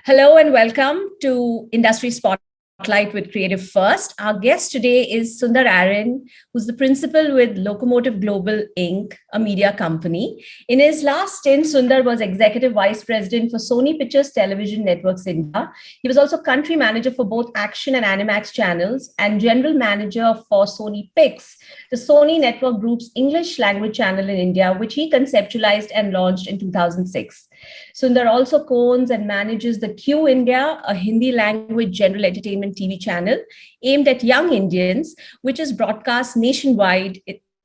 Hello and welcome to Industry Spotlight with Creative First. Our guest today is Sundar Aaron, who's the principal with Locomotive Global Inc., a media company. In his last stint, Sundar was executive vice president for Sony Pictures Television Networks India. He was also country manager for both Action and Animax channels and general manager for Sony Pix, the Sony Network Group's English language channel in India, which he conceptualized and launched in 2006. Sundar also co-owns and manages the Q India, a Hindi language general entertainment TV channel aimed at young Indians, which is broadcast nationwide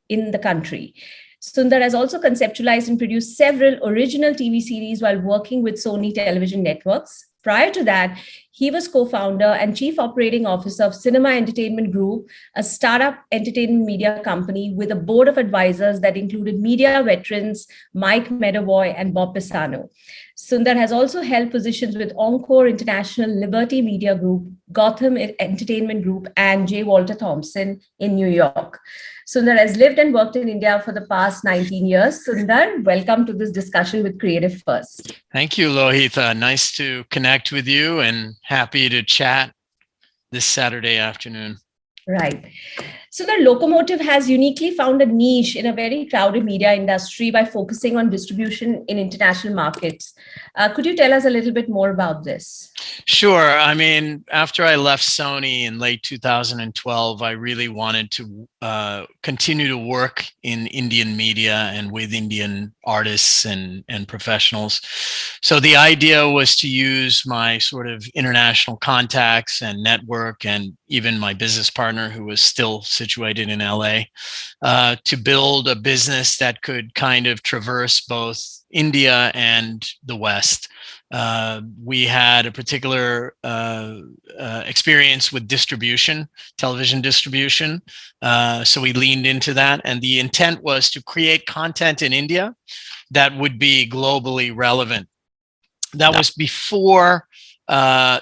in the country. Sundar has also conceptualized and produced several original TV series while working with Sony Television Networks. Prior to that, he was co-founder and chief operating officer of Cinema Entertainment Group, a startup entertainment media company with a board of advisors that included media veterans Mike Medavoy and Bob Pisano. Sundar has also held positions with Encore International, Liberty Media Group, Gotham Entertainment Group, and J. Walter Thompson in New York. Sundar has lived and worked in India for the past 19 years. Sundar, welcome to this discussion with Creative First. Thank you, Lohita. Nice to connect with you and happy to chat this Saturday afternoon. Right. So the Locomotive has uniquely found a niche in a very crowded media industry by focusing on distribution in international markets. Could you tell us a little bit more about this? Sure. I mean, after I left Sony in late 2012, I really wanted to continue to work in Indian media and with Indian artists and professionals. So the idea was to use my sort of international contacts and network and even my business partner who was still situated in LA to build a business that could kind of traverse both India and the West. We had a particular experience with distribution, television distribution. So we leaned into that. And the intent was to create content in India that would be globally relevant. That was before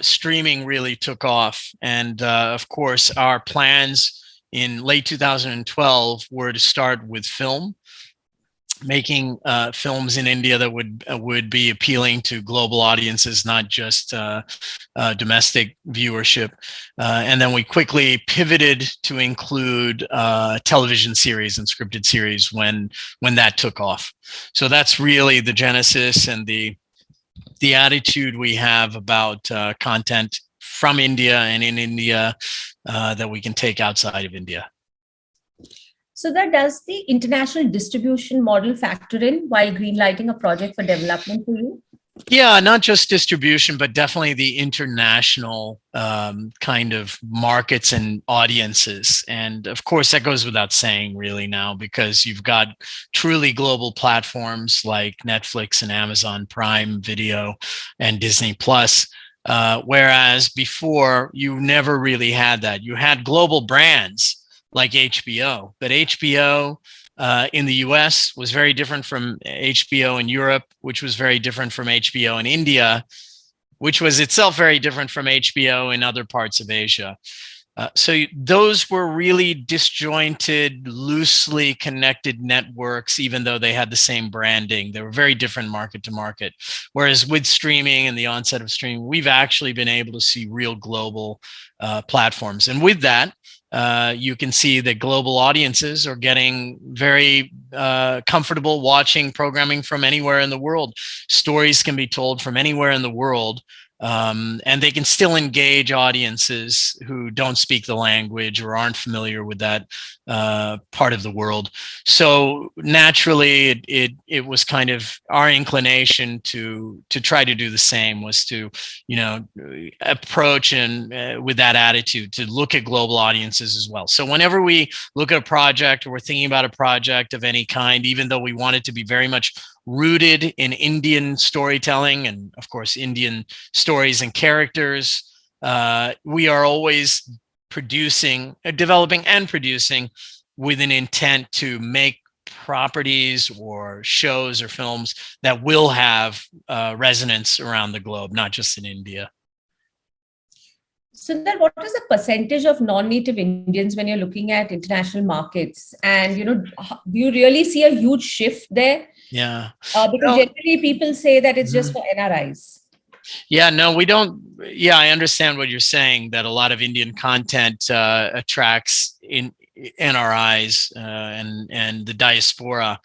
streaming really took off. And of course, our plans in late 2012 were to start with film, making films in India that would be appealing to global audiences, not just domestic viewership. And then we quickly pivoted to include television series and scripted series when that took off. So that's really the genesis and the attitude we have about content from India and in India that we can take outside of India. So that does the international distribution model factor in while greenlighting a project for development for you? Yeah, not just distribution, but definitely the international kind of markets and audiences. And of course, that goes without saying really now, because you've got truly global platforms like Netflix and Amazon Prime Video and Disney Plus. Whereas before, you never really had that. You had global brands like HBO, but HBO in the US was very different from HBO in Europe, which was very different from HBO in India, which was itself very different from HBO in other parts of Asia. So those were really disjointed, loosely connected networks, even though they had the same branding. They were very different market to market. Whereas with streaming and the onset of streaming, we've actually been able to see real global platforms. And with that, you can see that global audiences are getting very comfortable watching programming from anywhere in the world. Stories can be told from anywhere in the world. And they can still engage audiences who don't speak the language or aren't familiar with that part of the world. So naturally, it was kind of our inclination to try to do the same, was to, approach and with that attitude to look at global audiences as well. So whenever we look at a project or we're thinking about a project of any kind, even though we want it to be very much rooted in Indian storytelling and, of course, Indian stories and characters, we are always developing and producing with an intent to make properties or shows or films that will have resonance around the globe, not just in India. So then what is the percentage of non-native Indians when you're looking at international markets? And, do you really see a huge shift there? Yeah. Because generally people say that it's just for NRIs. Yeah, no, we don't. Yeah, I understand what you're saying, that a lot of Indian content attracts in NRIs and the diaspora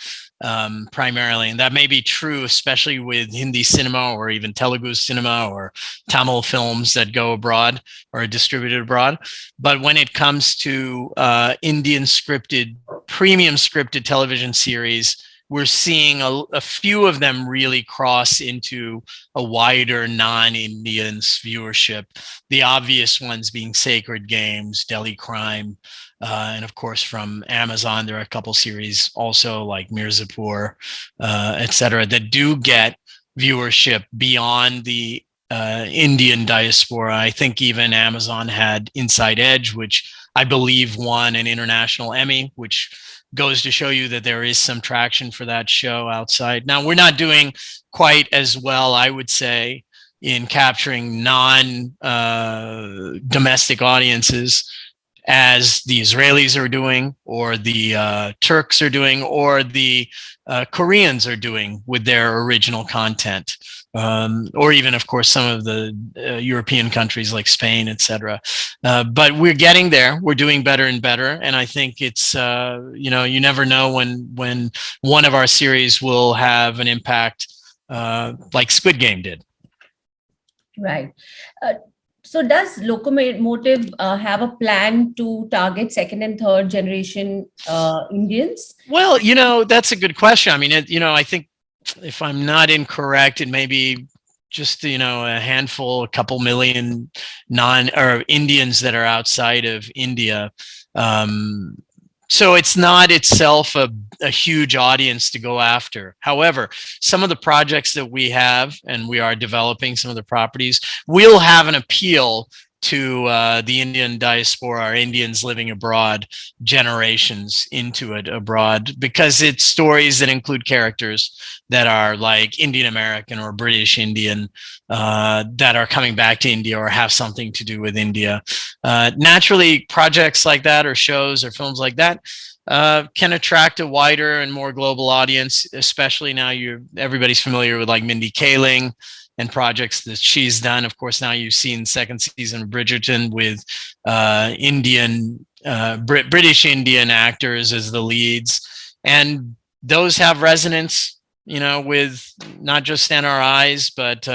primarily, and that may be true, especially with Hindi cinema or even Telugu cinema or Tamil films that go abroad or are distributed abroad. But when it comes to Indian scripted, premium scripted television series, we're seeing a few of them really cross into a wider non-Indians viewership. The obvious ones being Sacred Games, Delhi Crime, and of course from Amazon, there are a couple series also like Mirzapur, et cetera, that do get viewership beyond the Indian diaspora. I think even Amazon had Inside Edge, which I believe won an international Emmy, which goes to show you that there is some traction for that show outside. Now, we're not doing quite as well, I would say, in capturing non-domestic audiences as the Israelis are doing, or the Turks are doing, or the Koreans are doing with their original content, or even, of course, some of the European countries like Spain, etc. But we're getting there. We're doing better and better, and I think it's you never know when one of our series will have an impact like Squid Game did. Right. Uh, so does Locomotive have a plan to target second and third generation Indians? Well, that's a good question. I mean, I think if I'm not incorrect, it may be just a handful, a couple million or Indians that are outside of India. So it's not itself a huge audience to go after. However, some of the projects that we have, and we are developing some of the properties, will have an appeal to the Indian diaspora, or Indians living abroad, generations into it abroad, because it's stories that include characters that are like Indian American or British Indian, that are coming back to India or have something to do with India. Naturally, projects like that, or shows or films like that, can attract a wider and more global audience, especially now everybody's familiar with like Mindy Kaling and projects that she's done. Of course, now you've seen second season of Bridgerton with British Indian actors as the leads, and those have resonance, with not just NRIs, but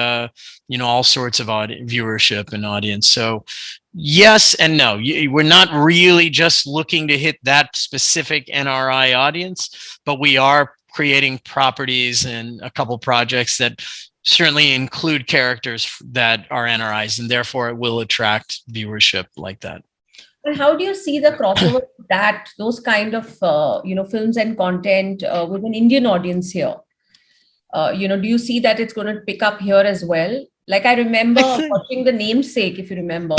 all sorts of viewership and audience. So yes and no. We're not really just looking to hit that specific NRI audience, but we are creating properties and a couple projects that certainly include characters that are NRIs, and therefore it will attract viewership like that. And how do you see the crossover of those kind of films and content with an Indian audience here? Do you see that it's going to pick up here as well? Like I remember watching The Namesake, if you remember.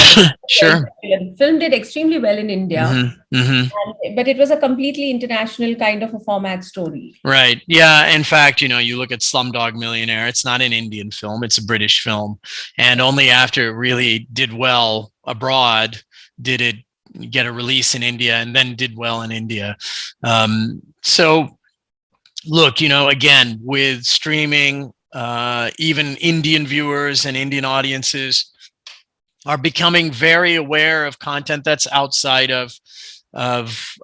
Sure. The film did extremely well in India, but it was a completely international kind of a format story. Right. Yeah. In fact, you look at Slumdog Millionaire, it's not an Indian film, it's a British film. And only after it really did well abroad did it get a release in India, and then did well in India. So look, again, with streaming, even Indian viewers and Indian audiences are becoming very aware of content that's outside of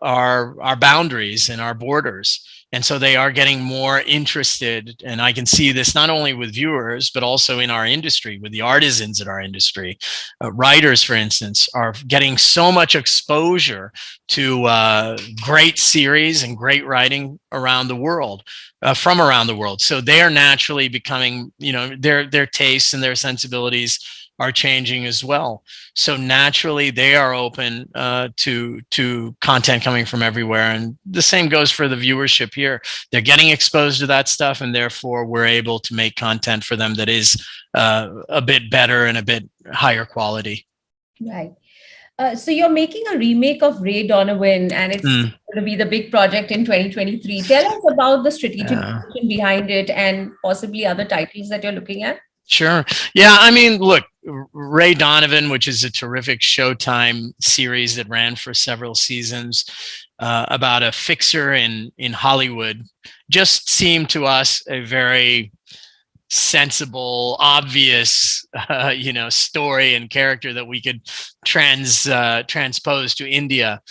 our boundaries and our borders. And so they are getting more interested. And I can see this not only with viewers, but also in our industry, with the artisans in our industry. Writers, for instance, are getting so much exposure to great series and great writing around the world, from around the world. So they are naturally becoming, their tastes and their sensibilities are changing as well. So naturally, they are open to content coming from everywhere, and the same goes for the viewership here. They're getting exposed to that stuff, and therefore we're able to make content for them that is a bit better and a bit higher quality. Right. So you're making a remake of Ray Donovan, and it's going to be the big project in 2023. Tell us about the strategic decision behind it, and possibly other titles that you're looking at. Sure. Yeah. I mean, look, Ray Donovan, which is a terrific Showtime series that ran for several seasons, about a fixer in Hollywood, just seemed to us a very sensible, obvious, story and character that we could transpose to India.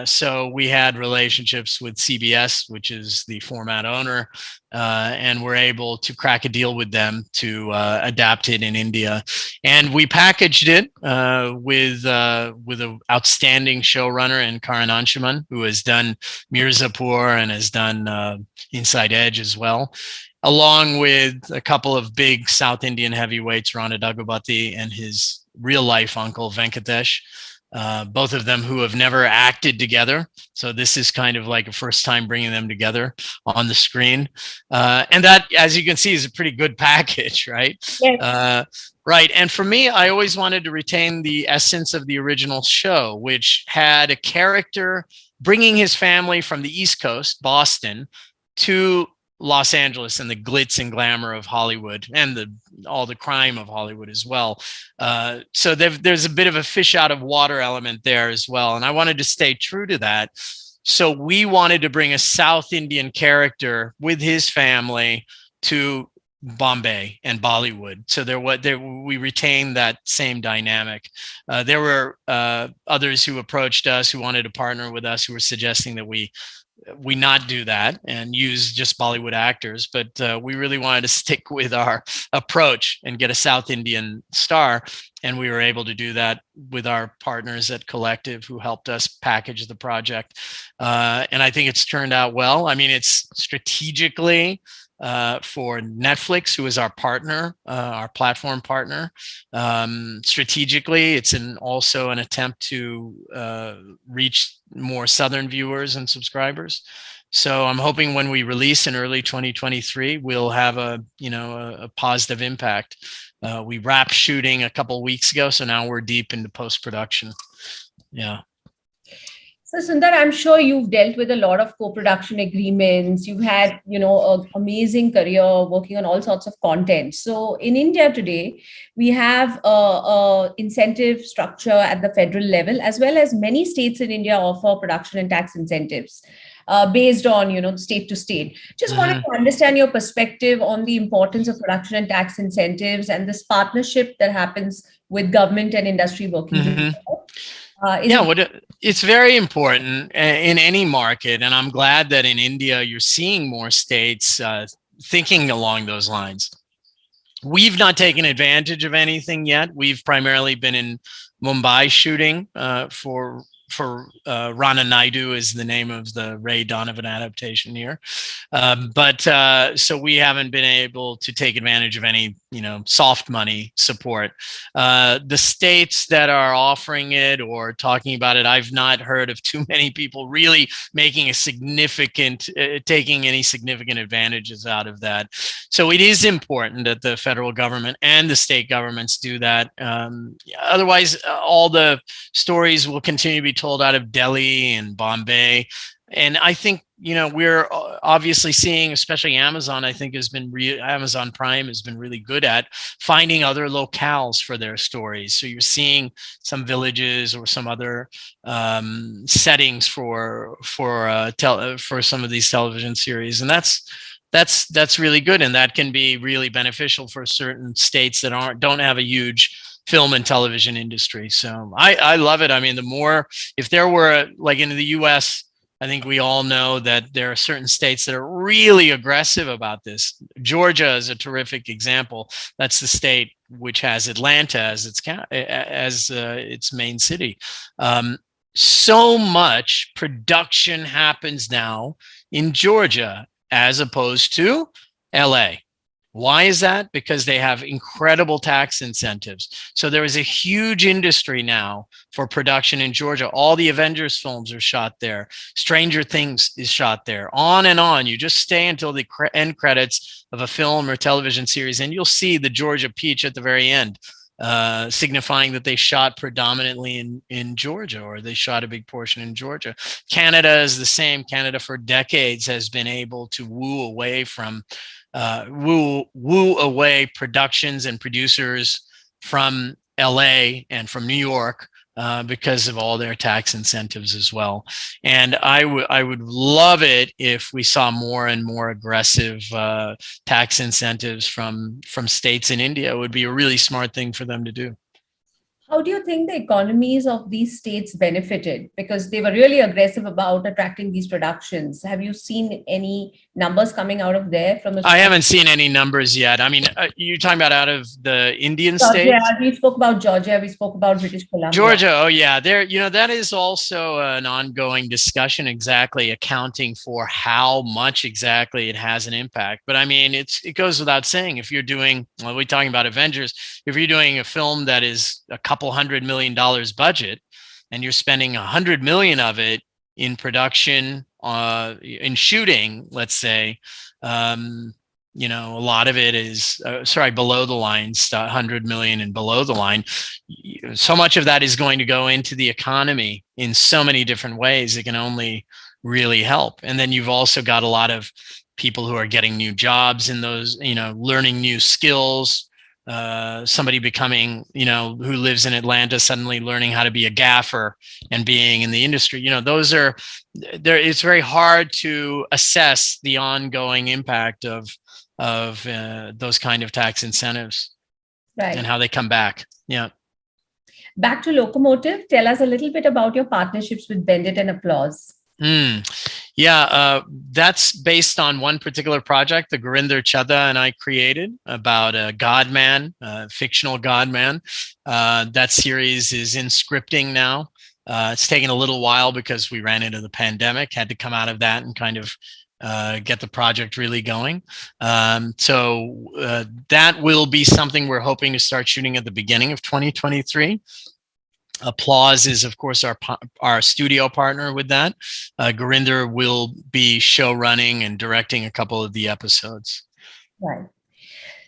So we had relationships with CBS, which is the format owner, and we're able to crack a deal with them to adapt it in India. And we packaged it with an outstanding showrunner in Karan Anshuman, who has done Mirzapur and has done Inside Edge as well, along with a couple of big South Indian heavyweights, Rana Daggubati and his real life uncle, Venkatesh. Both of them who have never acted together. So this is kind of like a first time bringing them together on the screen. And that, as you can see, is a pretty good package, right? Yes. Right. And for me, I always wanted to retain the essence of the original show, which had a character bringing his family from the East Coast, Boston, to Los Angeles and the glitz and glamour of Hollywood and all the crime of Hollywood as well. So there's a bit of a fish out of water element there as well. And I wanted to stay true to that. So we wanted to bring a South Indian character with his family to Bombay and Bollywood. So we retained that same dynamic. There were others who approached us who wanted to partner with us, who were suggesting that we not do that and use just Bollywood actors, but we really wanted to stick with our approach and get a South Indian star. And we were able to do that with our partners at Collective, who helped us package the project. And I think it's turned out well. I mean, it's strategically for Netflix, who is our partner, our platform partner. Strategically, it's also an attempt to reach more Southern viewers and subscribers. So I'm hoping when we release in early 2023, we'll have a positive impact. We wrapped shooting a couple of weeks ago, so now we're deep into post-production. Yeah. So Sundar, I'm sure you've dealt with a lot of co-production agreements. You've had, an amazing career working on all sorts of content. So in India today, we have a incentive structure at the federal level, as well as many states in India offer production and tax incentives based on, state to state. Just wanted to understand your perspective on the importance of production and tax incentives and this partnership that happens with government and industry working together. It's very important in any market. And I'm glad that in India, you're seeing more states thinking along those lines. We've not taken advantage of anything yet. We've primarily been in Mumbai shooting for Rana Naidu is the name of the Ray Donovan adaptation here. So we haven't been able to take advantage of any, soft money support. The states that are offering it or talking about it, I've not heard of too many people really making taking any significant advantages out of that. So it is important that the federal government and the state governments do that. Otherwise, all the stories will continue to be told out of Delhi and Bombay. And I think, we're obviously seeing, especially Amazon, I think Amazon Prime has been really good at finding other locales for their stories. So you're seeing some villages or some other settings for some of these television series. And that's really good. And that can be really beneficial for certain states that don't have a huge film and television industry. So I love it. I mean, if there were, like in the US, I think we all know that there are certain states that are really aggressive about this. Georgia is a terrific example. That's the state which has Atlanta as its main city. So much production happens now in Georgia as opposed to LA. Why is that? Because they have incredible tax incentives. So there is a huge industry now for production in Georgia. All the Avengers films are shot there. Stranger Things is shot there. On and on. You just stay until the end credits of a film or television series, and you'll see the Georgia peach at the very end, signifying that they shot predominantly in Georgia, or they shot a big portion in Georgia. Canada is the same. Canada for decades has been able to woo away productions and producers from LA and from New York because of all their tax incentives as well. And I would love it if we saw more and more aggressive tax incentives from states in India. It would be a really smart thing for them to do. How do you think the economies of these states benefited? Because they were really aggressive about attracting these productions. Have you seen any numbers coming out of there from the I haven't seen any numbers yet. I mean, you're talking about out of the Indian Georgia? states? We spoke about Georgia. We spoke about British Columbia. Georgia, oh yeah, there, that is also an ongoing discussion, exactly accounting for how much exactly it has an impact. But I mean, it goes without saying, if you're doing, well, we're talking about Avengers, if you're doing a film that is a couple $100 million budget and you're spending 100 million of it in production, in shooting, let's say, a lot of it is below the line, 100 million and below the line. So much of that is going to go into the economy in so many different ways. It can only really help. And then you've also got a lot of people who are getting new jobs in those, learning new skills. Somebody becoming, who lives in Atlanta, suddenly learning how to be a gaffer and being in the industry. Those are there. It's very hard to assess the ongoing impact of those kind of tax incentives, Right. And how they come back. Yeah. Back to Locomotive, tell us a little bit about your partnerships with Bendit and Applause. Yeah, that's based on one particular project the Gurinder Chadha and I created about a godman, a fictional godman. That series is in scripting now. It's taken a little while because we ran into the pandemic, had to come out of that and kind of get the project really going. So that will be something we're hoping to start shooting at the beginning of 2023. Applause is, of course, our studio partner with that. Gurinder will be show running and directing a couple of the episodes. Right.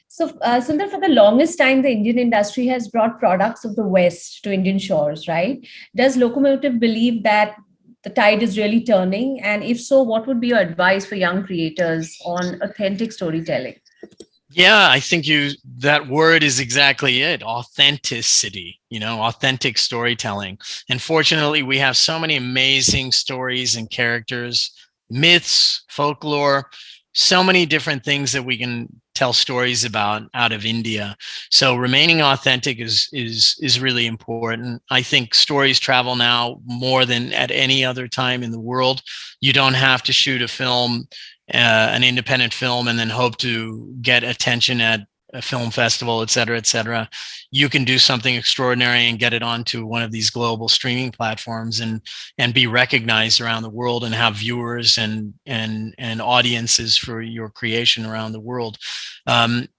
So, Sundar, for the longest time, the Indian industry has brought products of the West to Indian shores, right? Does Locomotive believe that the tide is really turning? And if so, what would be your advice for young creators on authentic storytelling? Yeah, I think that word is exactly it. Authenticity, authentic storytelling. And fortunately, we have so many amazing stories and characters, myths, folklore, so many different things that we can tell stories about out of India. So remaining authentic is really important. I think stories travel now more than at any other time in the world. You don't have to shoot a film, an independent film, and then hope to get attention at a film festival, et cetera, et cetera. You can do something extraordinary and get it onto one of these global streaming platforms and be recognized around the world and have viewers and audiences for your creation around the world.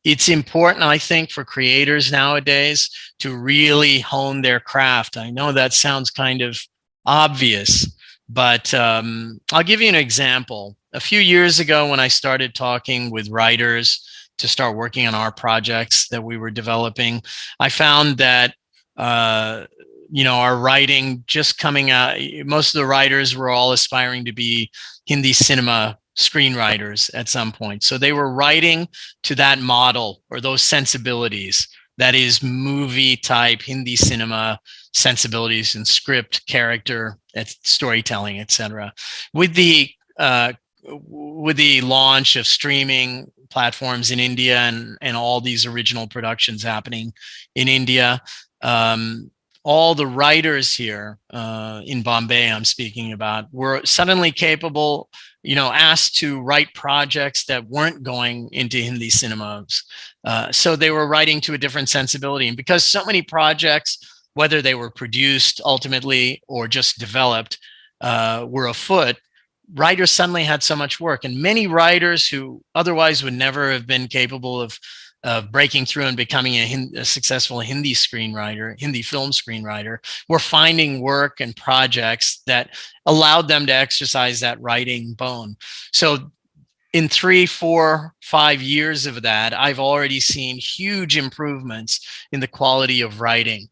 It's important, I think, for creators nowadays to really hone their craft. I know that sounds kind of obvious, but I'll give you an example. A few years ago, when I started talking with writers to start working on our projects that we were developing, I found that our writing just coming out, most of the writers were all aspiring to be Hindi cinema screenwriters at some point. So they were writing to that model or those sensibilities, that is movie type Hindi cinema sensibilities and script, character, storytelling, etc. With the launch of streaming platforms in India and all these original productions happening in India, all the writers here in Bombay, I'm speaking about, were suddenly capable, asked to write projects that weren't going into Hindi cinemas. So they were writing to a different sensibility. And because so many projects, whether they were produced ultimately or just developed, were afoot, writers suddenly had so much work. And many writers who otherwise would never have been capable of breaking through and becoming a successful Hindi film screenwriter, were finding work and projects that allowed them to exercise that writing bone. So in 3, 4, 5 years of that, I've already seen huge improvements in the quality of writing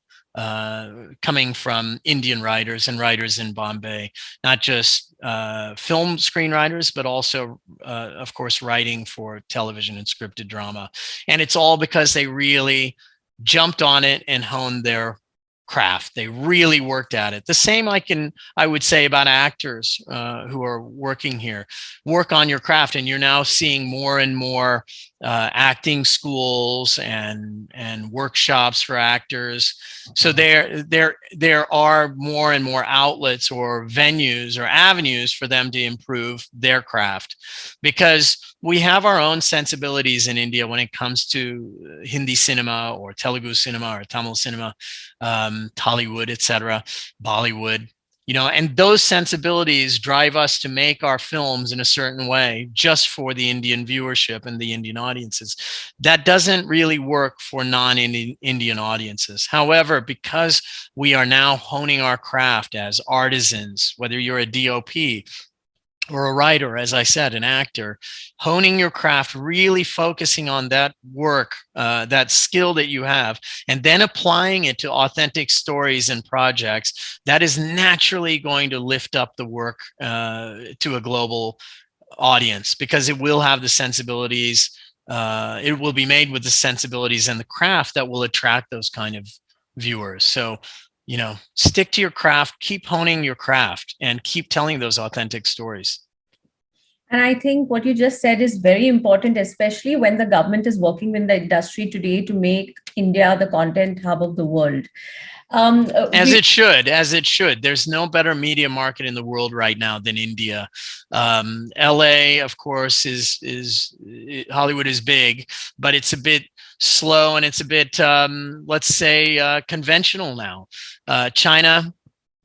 coming from Indian writers and writers in Bombay, not just film screenwriters, but also, of course, writing for television and scripted drama. And it's all because they really jumped on it and honed their craft. They really worked at it. The same I would say about actors who are working here. Work on your craft, and you're now seeing more and more acting schools and workshops for actors. So there are more and more outlets or venues or avenues for them to improve their craft, because we have our own sensibilities in India when it comes to Hindi cinema or Telugu cinema or Tamil cinema, Tollywood, etc., Bollywood. And those sensibilities drive us to make our films in a certain way just for the Indian viewership and the Indian audiences. That doesn't really work for non-Indian audiences. However, because we are now honing our craft as artisans, whether you're a DOP or a writer, as I said, an actor, honing your craft, really focusing on that work, that skill that you have, and then applying it to authentic stories and projects, that is naturally going to lift up the work to a global audience, because it will have the sensibilities, it will be made with the sensibilities and the craft that will attract those kind of viewers. So, stick to your craft, keep honing your craft, and keep telling those authentic stories. And I think what you just said is very important, especially when the government is working with the industry today to make India the content hub of the world. As it should. There's no better media market in the world right now than India. LA, of course, is Hollywood is big, but it's a bit slow and it's a bit, let's say, conventional now. China,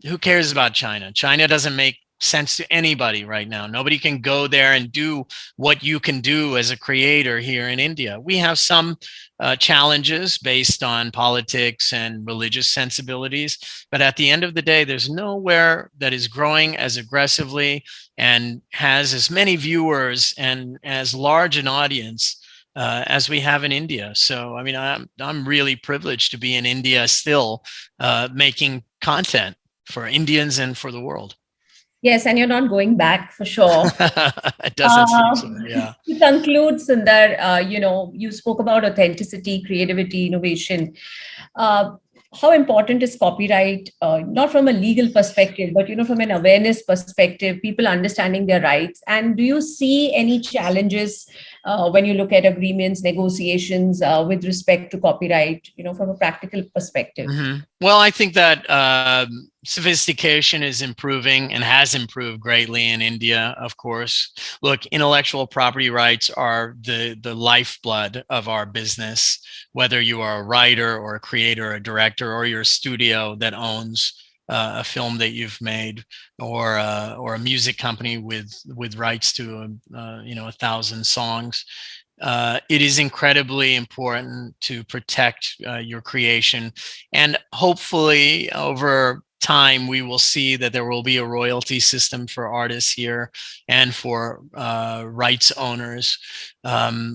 who cares about China? China doesn't make sense to anybody right now. Nobody can go there and do what you can do as a creator here in India. We have some challenges based on politics and religious sensibilities, but at the end of the day, there's nowhere that is growing as aggressively and has as many viewers and as large an audience as we have in India. So, I mean, I'm really privileged to be in India still, making content for Indians and for the world. Yes, and you're not going back for sure. It doesn't seem so, yeah. To conclude, Sundar, you spoke about authenticity, creativity, innovation. How important is copyright, not from a legal perspective, but from an awareness perspective, people understanding their rights? And do you see any challenges when you look at agreements, negotiations with respect to copyright, from a practical perspective? Mm-hmm. Well, I think that sophistication is improving and has improved greatly in India, of course. Look, intellectual property rights are the lifeblood of our business, whether you are a writer or a creator, or a director, or you're a studio that owns a film that you've made, or a music company with rights to 1,000 songs. It is incredibly important to protect your creation, and hopefully over time we will see that there will be a royalty system for artists here and for rights owners.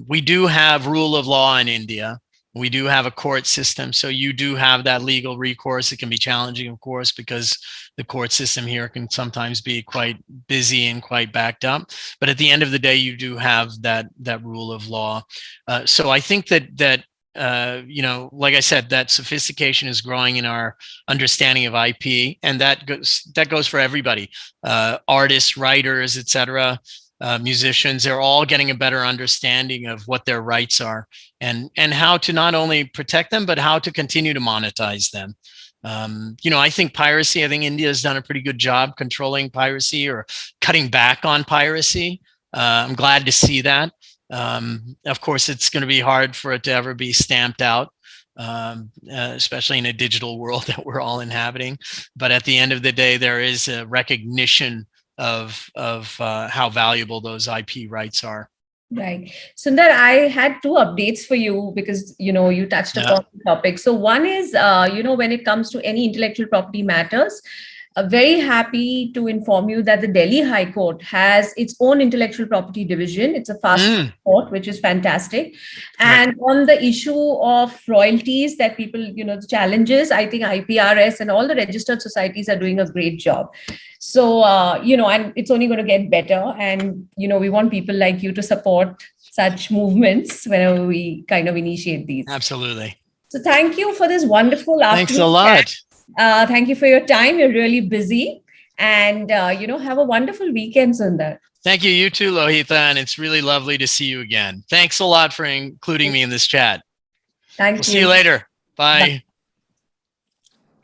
We do have rule of law in India. We do have a court system, so you do have that legal recourse. It can be challenging, of course, because the court system here can sometimes be quite busy and quite backed up. But at the end of the day, you do have that rule of law. So I think that like I said, that sophistication is growing in our understanding of IP, and that goes for everybody, artists, writers, etc. Musicians. They're all getting a better understanding of what their rights are and how to not only protect them, but how to continue to monetize them. I think India has done a pretty good job controlling piracy or cutting back on piracy. I'm glad to see that. Of course, it's going to be hard for it to ever be stamped out, especially in a digital world that we're all inhabiting. But at the end of the day, there is a recognition of how valuable those IP rights are. Right. Sundar, I had two updates for you because, you touched upon the topic. So one is, when it comes to any intellectual property matters, very happy to inform you that the Delhi High Court has its own intellectual property division. It's a fast court, which is fantastic. And on the issue of royalties that people, the challenges, I think IPRS and all the registered societies are doing a great job. So, and it's only going to get better. And, we want people like you to support such movements whenever we kind of initiate these. Absolutely. So thank you for this wonderful afternoon. Thanks a lot. Thank you for your time. You're really busy. And, have a wonderful weekend, Sundar. Thank you. You too, Lohita. And it's really lovely to see you again. Thanks a lot for including me in this chat. Thank We'll see you you. later. Bye. Bye.